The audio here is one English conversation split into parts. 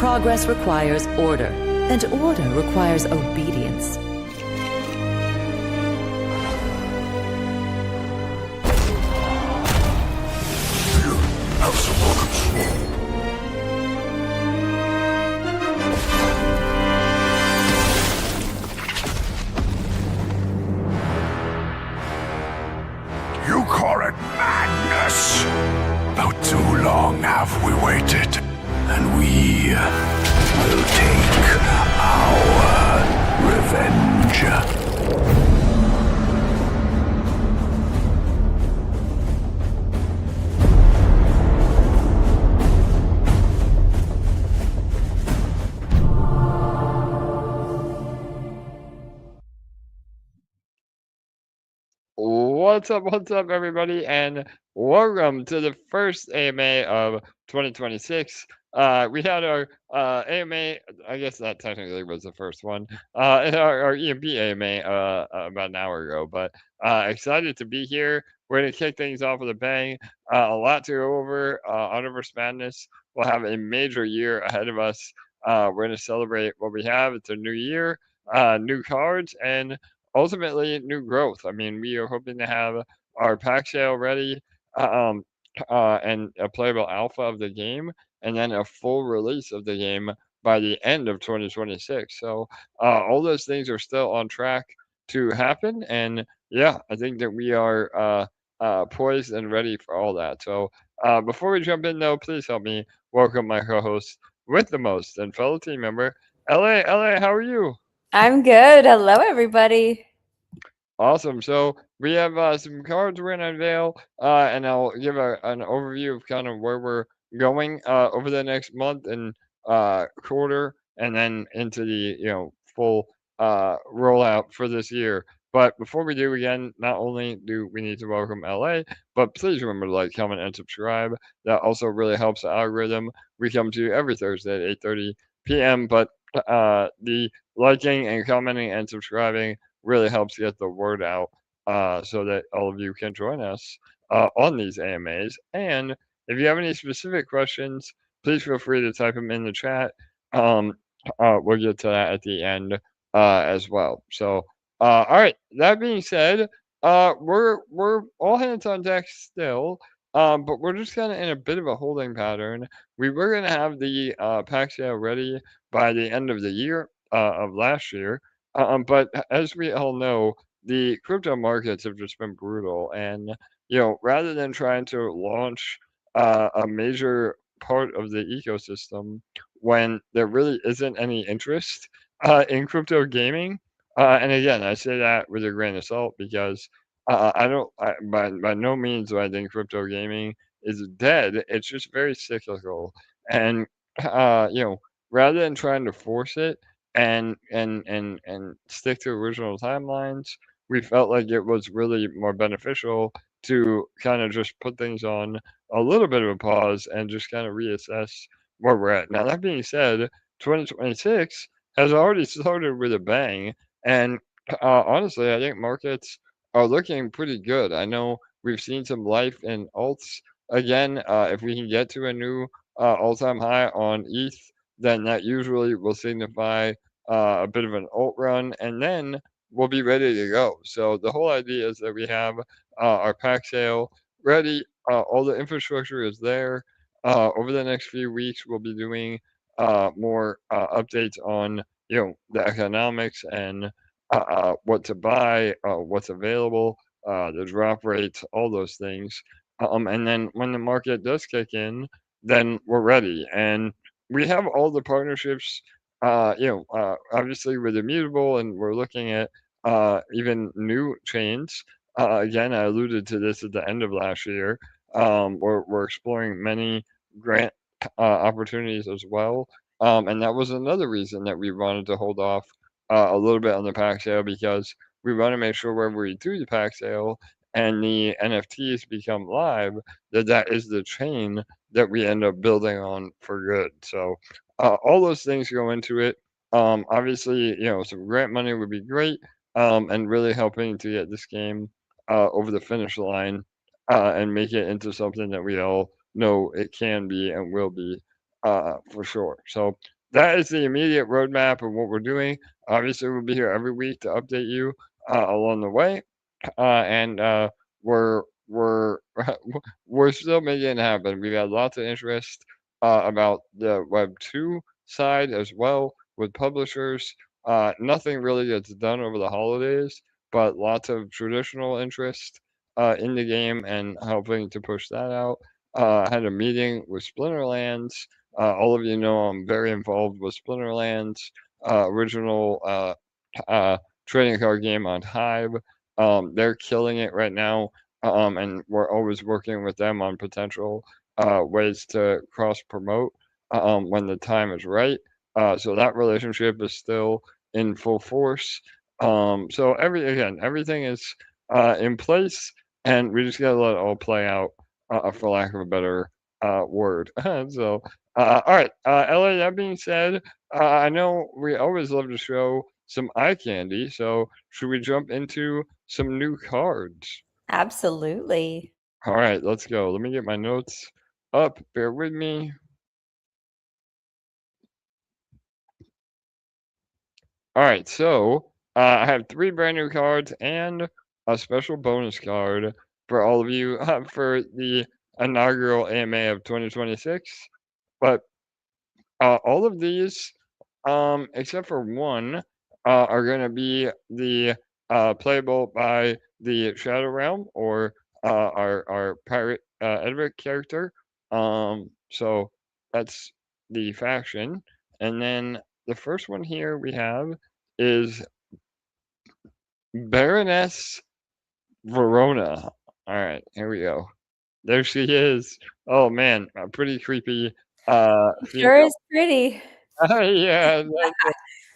Progress requires order, and order requires obedience. You have some more control. You call it madness? About too long have we waited, and we will take our revenge. What's up, everybody, and welcome to the first AMA of 2026. We had our AMA, I guess that technically was the first one, and our EMP AMA about an hour ago, but excited to be here. We're going to kick things off with a bang. A lot to go over. Universe Madness will have a major year ahead of us. We're going to celebrate what we have. It's a new year, new cards, and ultimately new growth. I mean, we are hoping to have our pack sale ready, um, and a playable alpha of the game, and then a full release of the game by the end of 2026. So all those things are still on track to happen, and yeah, I think that we are poised and ready for all that. So before we jump in, though, please help me welcome my co-host with the most and fellow team member, LA. How are you? I'm good. Hello, everybody. Awesome. So we have some cards we're gonna unveil, and I'll give an overview of kind of where we're going over the next month and quarter, and then into the full rollout for this year. But before we do, again, not only do we need to welcome LA, but please remember to like, comment, and subscribe. That also really helps the algorithm. We come to you every Thursday at 8:30 p.m. But the liking and commenting and subscribing really helps get the word out, so that all of you can join us on these AMAs. And if you have any specific questions, please feel free to type them in the chat. Um, we'll get to that at the end as well. So, all right. That being said, we're all hands on deck still. But we're just kind of in a bit of a holding pattern. We were going to have the pack sale ready by the end of the year of last year, but as we all know, the crypto markets have just been brutal, and rather than trying to launch a major part of the ecosystem when there really isn't any interest in crypto gaming, and again, I say that with a grain of salt because I don't, by no means do I think crypto gaming is dead. It's just very cyclical, and rather than trying to force it and stick to original timelines, we felt like it was really more beneficial to kind of just put things on a little bit of a pause and just kind of reassess where we're at. Now, that being said, 2026 has already started with a bang, and honestly, I think markets are looking pretty good. I know we've seen some life in alts again. If we can get to a new all-time high on ETH, then that usually will signify a bit of an alt run, and then we'll be ready to go. So the whole idea is that we have our pack sale ready. All the infrastructure is there. Over the next few weeks, we'll be doing more updates on the economics and what to buy, what's available, the drop rates, all those things. And then when the market does kick in, then we're ready. And we have all the partnerships, obviously with Immutable, and we're looking at even new chains. Again, I alluded to this at the end of last year. We're exploring many grant opportunities as well. And that was another reason that we wanted to hold off a little bit on the pack sale, because we want to make sure wherever we do the pack sale and the NFTs become live, that is the chain that we end up building on for good. So all those things go into it. Obviously, some grant money would be great, and really helping to get this game over the finish line and make it into something that we all know it can be and will be. for sure. So that is the immediate roadmap of what we're doing. Obviously, we'll be here every week to update you along the way, and we're we're still making it happen. We've had lots of interest about the Web 2 side as well with publishers. Nothing really gets done over the holidays, but lots of traditional interest in the game and helping to push that out. I had a meeting with Splinterlands. All of you know I'm very involved with Splinterlands, original trading card game on Hive. They're killing it right now, and we're always working with them on potential ways to cross promote when the time is right. So that relationship is still in full force. So everything is in place, and we just gotta let it all play out, for lack of a better word. So, all right, LA. That being said, I know we always love to show some eye candy. So, should we jump into some new cards? Absolutely. All right, let's go. Let me get my notes up. Bear with me. All right, so I have three brand new cards and a special bonus card for all of you for the inaugural AMA of 2026. But all of these, except for one, are going to be the playable by the Shadow Realm or our pirate Edric character. So that's the faction, and then the first one here we have is Baroness Verona. All right, here we go. There she is. Oh man, a pretty creepy Sure female. is pretty. Yeah,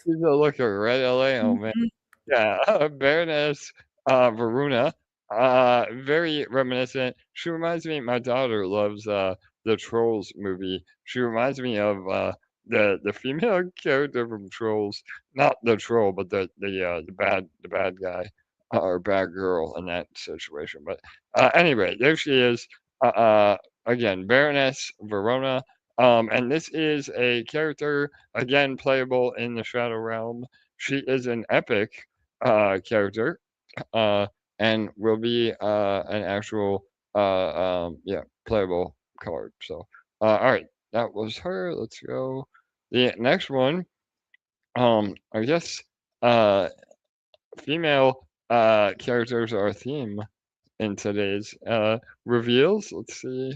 she's a looker, right, LA? Oh man. Mhm. Yeah, Baroness Varuna, very reminiscent. She reminds me. My daughter loves the Trolls movie. She reminds me of the female character from Trolls, not the troll, but the bad guy or bad girl in that situation. But anyway, there she is. Uh, uh, again, Baroness Verona. And this is a character again playable in the Shadow Realm. She is an epic character, uh, and will be an actual yeah, playable card. So all right, that was her. Let's go. The next one, I guess uh female characters are a theme in today's reveals. Let's see.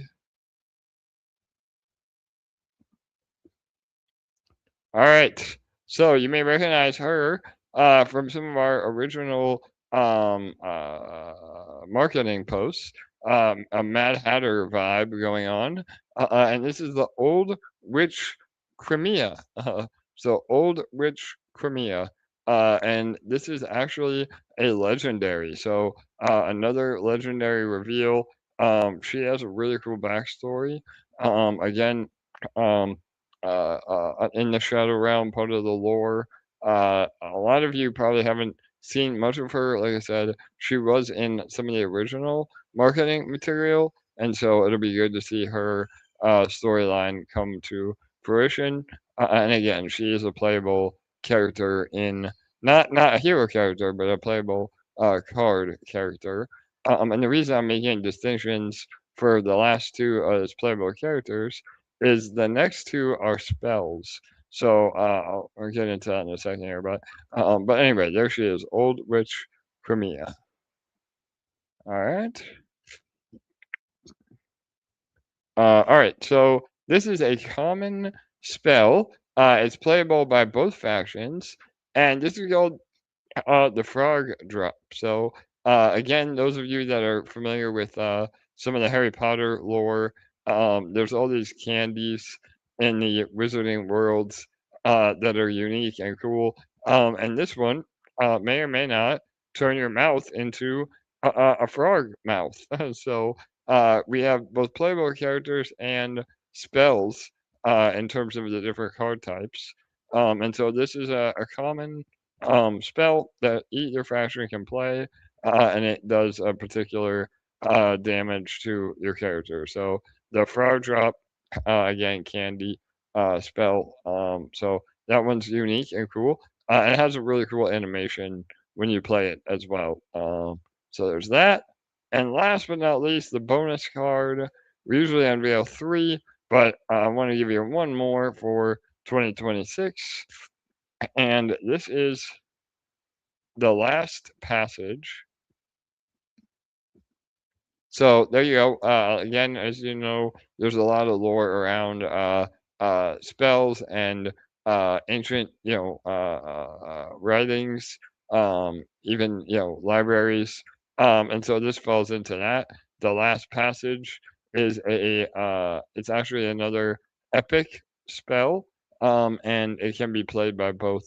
All right. So you may recognize her from some of our original marketing posts. A Mad Hatter vibe going on. And this is the Old Witch Crimea. So Old Witch Crimea. And this is actually a legendary. So another legendary reveal. She has a really cool backstory. Again, um, in the Shadow Realm, part of the lore. A lot of you probably haven't seen much of her. Like I said, she was in some of the original marketing material, and so it'll be good to see her storyline come to fruition. And again, she is a playable character in not a hero character, but a playable card character. And the reason I'm making distinctions for the last two as playable characters is the next two are spells. So I'll get into that in a second here, but anyway, there she is, Old Witch Crimea. All right. All right. So this is a common spell. It's playable by both factions, and this is called the frog drop. So again, those of you that are familiar with some of the Harry Potter lore, there's all these candies in the wizarding worlds that are unique and cool. And this one may or may not turn your mouth into a frog mouth. So we have both playable characters and spells in terms of the different card types. And so this is a common spell that either faction can play, and it does a particular damage to your character. So the frog drop, again, candy. spell. So that one's unique and cool. And it has a really cool animation when you play it as well. So there's that. And last but not least, the bonus card. We usually unveil three, but I want to give you one more for 2026. And this is the last passage. So there you go. Again, as you know, there's a lot of lore around spells and ancient, writings, even libraries, and so this falls into that. The last passage is it's actually another epic spell, and it can be played by both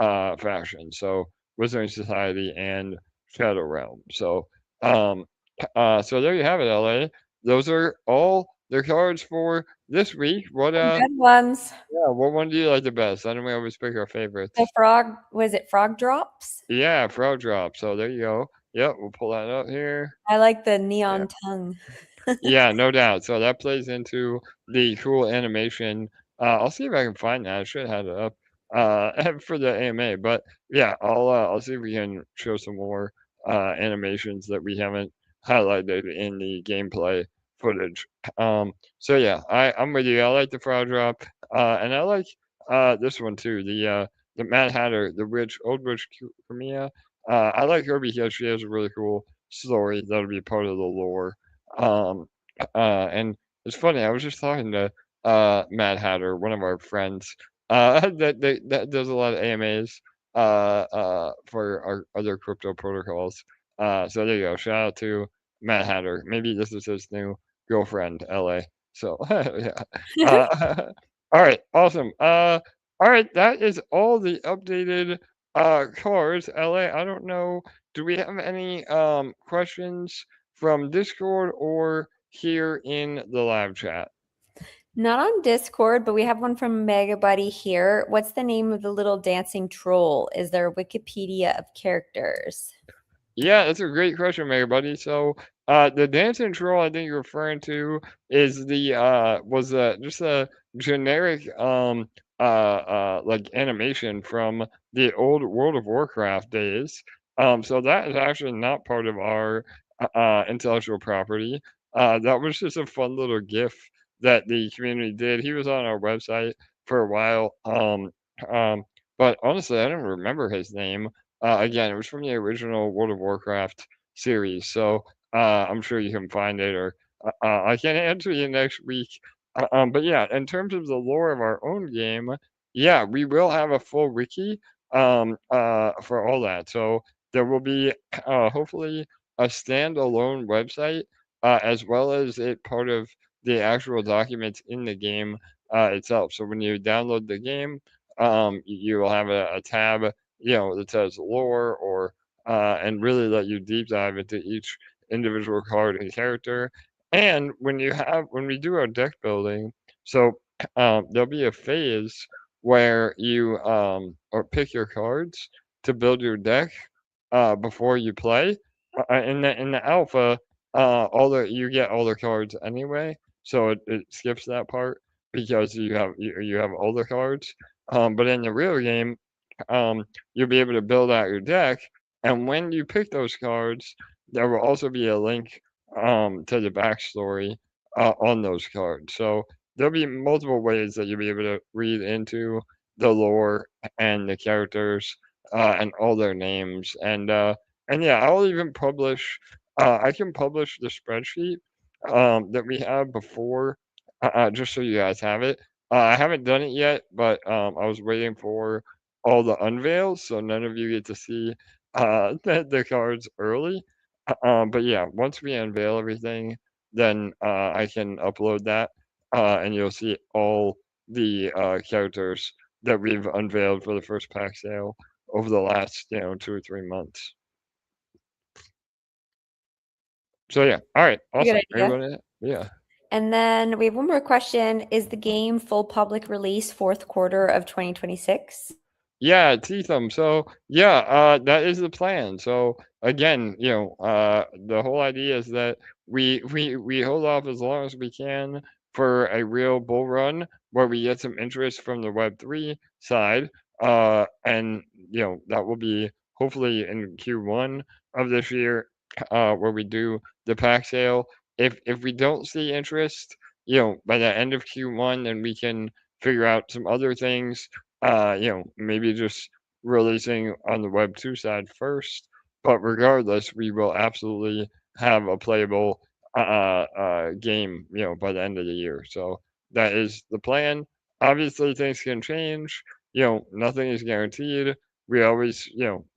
factions, so Wizarding Society and Shadow Realm. So there you have it, LA. Those are all the cards for this week. Some good ones. What one do you like the best? I know we always pick our favorites. The frog, was it frog drops? Yeah, Frog Drop. So there you go. Yep, we'll pull that up here. I like the neon tongue. Yeah, no doubt. So that plays into the cool animation. I'll see if I can find that. I should have it up for the AMA. But yeah, I'll see if we can show some more animations that we haven't highlighted in the gameplay footage. So yeah, I'm with you. I like the Frog Drop, and I like this one too. The Mad Hatter, the old witch Kamiya. I like her because she has a really cool story that'll be part of the lore. Um, and it's funny, I was just talking to Mad Hatter, one of our friends, that does a lot of AMAs for our other crypto protocols. So there you go. Shout out to Mad Hatter. Maybe this is his new girlfriend, LA. So yeah. All right, awesome. All right, that is all the updated cards. LA, I don't know. Do we have any questions from Discord or here in the live chat? Not on Discord, but we have one from Mega Buddy here. What's the name of the little dancing troll? Is there a Wikipedia of characters? Yeah, that's a great question, Mega Buddy. So, the dancing troll I think you're referring to is the was just a generic like animation from the old World of Warcraft days. So that is actually not part of our intellectual property. That was just a fun little GIF that the community did. He was on our website for a while. Um, but honestly, I don't remember his name. Again, it was from the original World of Warcraft series, so I'm sure you can find it, or I can answer you next week. But yeah, in terms of the lore of our own game, yeah, we will have a full wiki for all that. So there will be hopefully a standalone website as well as it part of the actual documents in the game itself. So when you download the game, you will have a tab that says lore or and really let you deep dive into each individual card and character. And when we do our deck building, so there'll be a phase where you or pick your cards to build your deck before you play. In the alpha, you get all the cards anyway, so it skips that part because you have all the cards. But in the real game, you'll be able to build out your deck. And when you pick those cards, there will also be a link to the backstory on those cards. So there'll be multiple ways that you'll be able to read into the lore and the characters and all their names. And yeah, I'll even publish. I can publish the spreadsheet that we have before, just so you guys have it. I haven't done it yet, but I was waiting for all the unveils, so none of you get to see the cards early. But yeah, once we unveil everything, then I can upload that, and you'll see all the characters that we've unveiled for the first pack sale over the last 2 or 3 months. So yeah, all right, awesome. Good idea. Everybody, yeah. And then we have one more question. Is the game full public release fourth quarter of 2026? Yeah, Teetham. So yeah, that is the plan. So again, the whole idea is that we hold off as long as we can for a real bull run where we get some interest from the Web3 side. And that will be hopefully in Q1 of this year, where we do the pack sale. If we don't see interest, by the end of Q1, then we can figure out some other things. Maybe just releasing on the Web2 side first. But regardless, we will absolutely have a playable game, by the end of the year. So that is the plan. Obviously, things can change. Nothing is guaranteed. We always,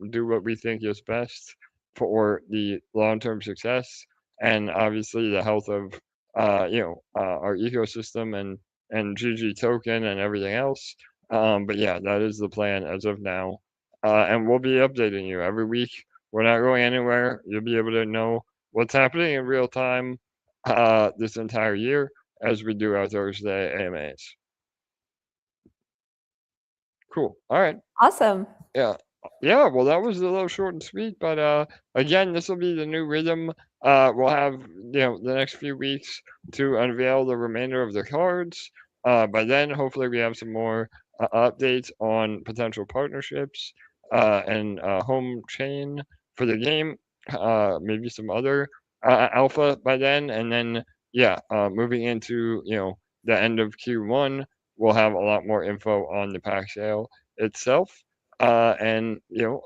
do what we think is best for the long-term success and obviously the health of, our ecosystem and GG token and everything else. But yeah, that is the plan as of now. And we'll be updating you every week. We're not going anywhere. You'll be able to know what's happening in real time this entire year as we do our Thursday AMAs. Cool. All right. Awesome. Yeah. Well, that was a little short and sweet, but again, this will be the new rhythm. We'll have the next few weeks to unveil the remainder of the cards. By then, hopefully, we have some more updates on potential partnerships and home chain for the game. Maybe some other alpha by then, and then moving into the end of Q1, we'll have a lot more info on the pack sale itself. And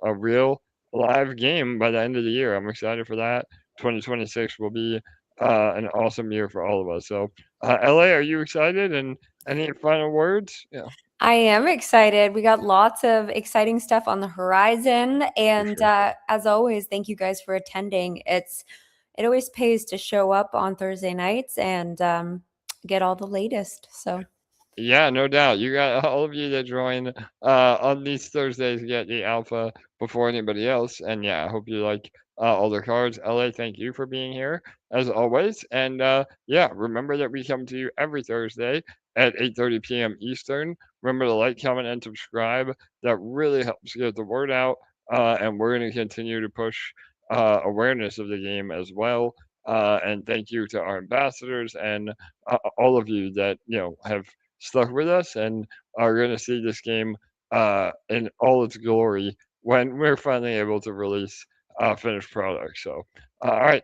a real live game by the end of the year. I'm excited for that. 2026 will be an awesome year for all of us. So, LA, are you excited? And any final words? Yeah. I am excited. We got lots of exciting stuff on the horizon. And sure. as always, thank you guys for attending. It always pays to show up on Thursday nights and get all the latest. So Yeah, no doubt. You got all of you that join on these Thursdays get the alpha before anybody else. And yeah, I hope you like all the cards. LA, thank you for being here as always. And remember that we come to you every Thursday at 8:30 p.m. Eastern. Remember to like, comment, and subscribe. That really helps get the word out. And we're going to continue to push awareness of the game as well. And thank you to our ambassadors and all of you that have stuck with us and are going to see this game in all its glory when we're finally able to release finished product. So, all right.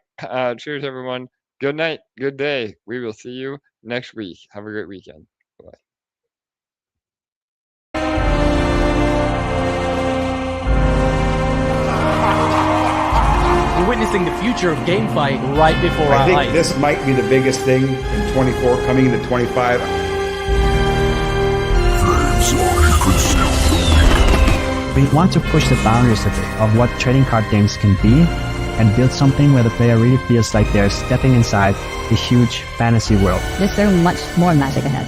Cheers, everyone. Good night. Good day. We will see you next week. Have a great weekend. Bye. We're witnessing the future of GameFi right before our eyes. I think this might be the biggest thing in 24, coming into 25. We want to push the boundaries of what trading card games can be and build something where the player really feels like they're stepping inside a huge fantasy world. There's so much more magic ahead.